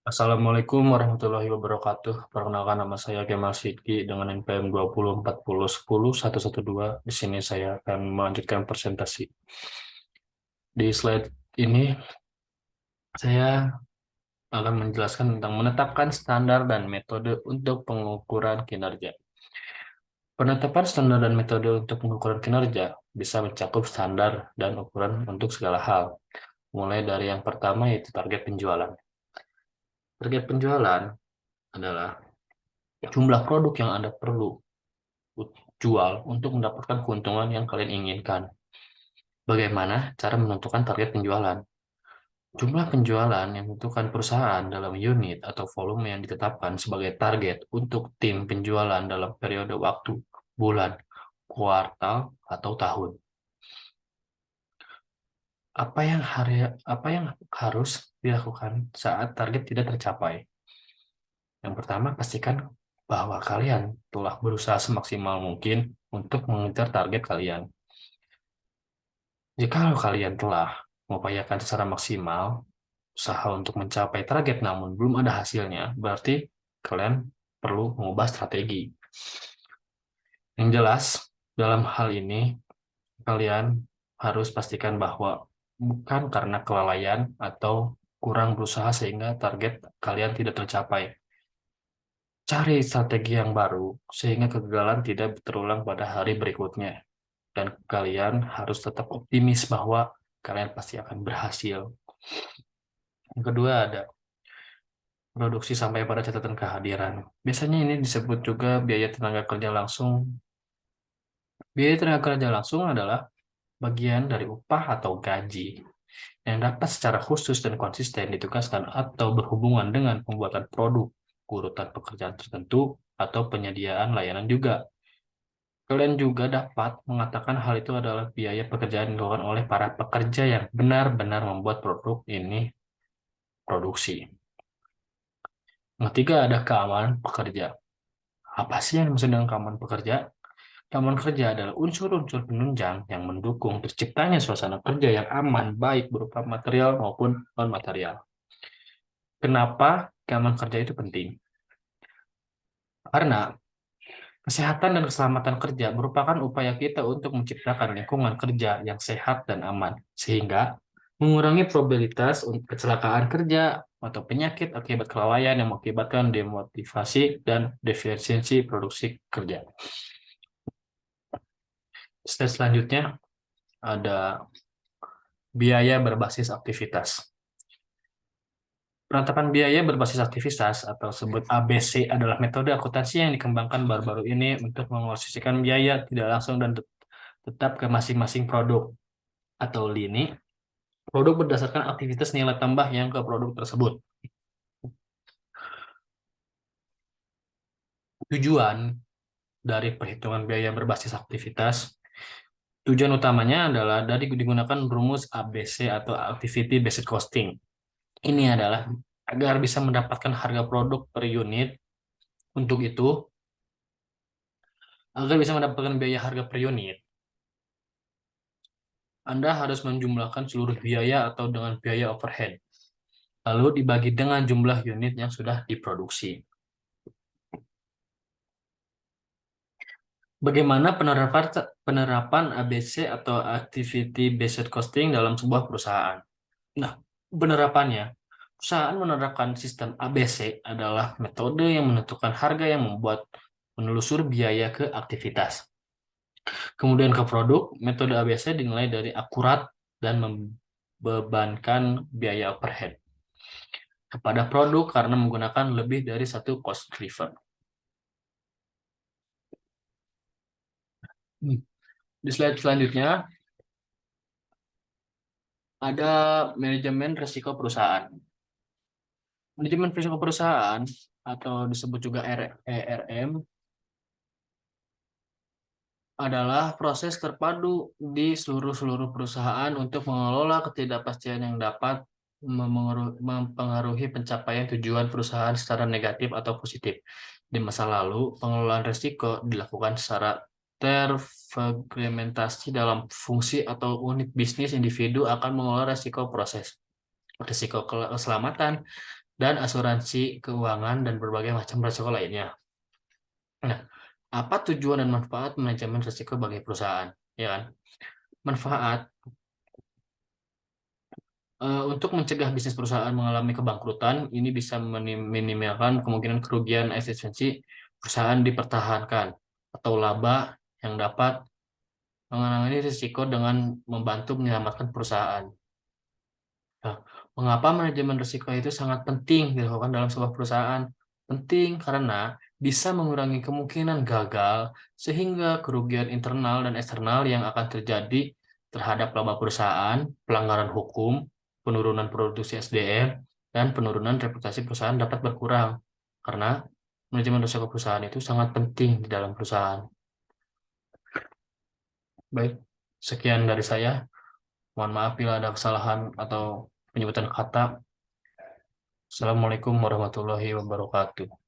Assalamualaikum warahmatullahi wabarakatuh. Perkenalkan nama saya Kemal Sidki dengan NPM 2040101112. Di sini saya akan melanjutkan presentasi. Di slide ini saya akan menjelaskan tentang menetapkan standar dan metode untuk pengukuran kinerja. Penetapan standar dan metode untuk pengukuran kinerja bisa mencakup standar dan ukuran untuk segala hal. Mulai dari yang pertama yaitu target penjualan. Target penjualan adalah jumlah produk yang Anda perlu jual untuk mendapatkan keuntungan yang kalian inginkan. Bagaimana cara menentukan target penjualan? Jumlah penjualan yang ditentukan perusahaan dalam unit atau volume yang ditetapkan sebagai target untuk tim penjualan dalam periode waktu, bulan, kuartal, atau tahun. Apa yang harus dilakukan saat target tidak tercapai? Yang pertama, pastikan bahwa kalian telah berusaha semaksimal mungkin untuk mengejar target kalian. Jika kalian telah mengupayakan secara maksimal usaha untuk mencapai target namun belum ada hasilnya, berarti kalian perlu mengubah strategi. Yang jelas, dalam hal ini, kalian harus pastikan bahwa bukan karena kelalaian atau kurang berusaha sehingga target kalian tidak tercapai. Cari strategi yang baru sehingga kegagalan tidak terulang pada hari berikutnya. Dan kalian harus tetap optimis bahwa kalian pasti akan berhasil. Yang kedua ada produksi sampai pada catatan kehadiran. Biasanya ini disebut juga biaya tenaga kerja langsung. Biaya tenaga kerja langsung adalah bagian dari upah atau gaji yang dapat secara khusus dan konsisten ditugaskan atau berhubungan dengan pembuatan produk, urutan pekerjaan tertentu, atau penyediaan layanan juga. Kalian juga dapat mengatakan hal itu adalah biaya pekerjaan yang dilakukan oleh para pekerja yang benar-benar membuat produk ini produksi. Yang ketiga ada keamanan pekerja. Apa sih yang dimaksud dengan keamanan pekerja? Keamanan kerja adalah unsur-unsur penunjang yang mendukung terciptanya suasana kerja yang aman, baik berupa material maupun non-material. Kenapa keamanan kerja itu penting? Karena kesehatan dan keselamatan kerja merupakan upaya kita untuk menciptakan lingkungan kerja yang sehat dan aman, sehingga mengurangi probabilitas untuk kecelakaan kerja atau penyakit akibat kelalaian yang mengakibatkan demotivasi dan defisiensi produksi kerja. Slide selanjutnya ada biaya berbasis aktivitas. Penetapan biaya berbasis aktivitas atau sebut ABC adalah metode akuntansi yang dikembangkan baru-baru ini untuk mengalokasikan biaya tidak langsung dan tetap ke masing-masing produk atau lini produk berdasarkan aktivitas nilai tambah yang ke produk tersebut. Tujuan dari perhitungan biaya berbasis aktivitas, tujuan utamanya adalah dari digunakan rumus ABC atau Activity Based Costing. Ini adalah agar bisa mendapatkan harga produk per unit. Untuk itu, agar bisa mendapatkan biaya harga per unit, Anda harus menjumlahkan seluruh biaya atau dengan biaya overhead, lalu dibagi dengan jumlah unit yang sudah diproduksi. Bagaimana penerapan ABC atau Activity Based Costing dalam sebuah perusahaan? Nah, penerapannya, perusahaan menerapkan sistem ABC adalah metode yang menentukan harga yang membuat menelusur biaya ke aktivitas. Kemudian ke produk, metode ABC dinilai dari akurat dan membebankan biaya overhead kepada produk karena menggunakan lebih dari satu cost driver. Di slide selanjutnya ada manajemen risiko perusahaan. Manajemen risiko perusahaan atau disebut juga ERM adalah proses terpadu di seluruh perusahaan untuk mengelola ketidakpastian yang dapat mempengaruhi pencapaian tujuan perusahaan secara negatif atau positif. Di masa lalu, pengelolaan risiko dilakukan secara terfragmentasi dalam fungsi atau unit bisnis individu akan mengelola risiko proses, risiko keselamatan, dan asuransi keuangan dan berbagai macam risiko lainnya. Nah, apa tujuan dan manfaat manajemen risiko bagi perusahaan? Ya kan? Manfaat untuk mencegah bisnis perusahaan mengalami kebangkrutan, ini bisa meminimalkan kemungkinan kerugian eksistensi perusahaan dipertahankan atau laba yang dapat menangani risiko dengan membantu menyelamatkan perusahaan. Nah, mengapa manajemen risiko itu sangat penting dilakukan dalam sebuah perusahaan? Penting karena bisa mengurangi kemungkinan gagal sehingga kerugian internal dan eksternal yang akan terjadi terhadap laba perusahaan, pelanggaran hukum, penurunan produksi SDM, dan penurunan reputasi perusahaan dapat berkurang. Karena manajemen risiko perusahaan itu sangat penting di dalam perusahaan. Baik, sekian dari saya. Mohon maaf bila ada kesalahan atau penyebutan kata. Assalamualaikum warahmatullahi wabarakatuh.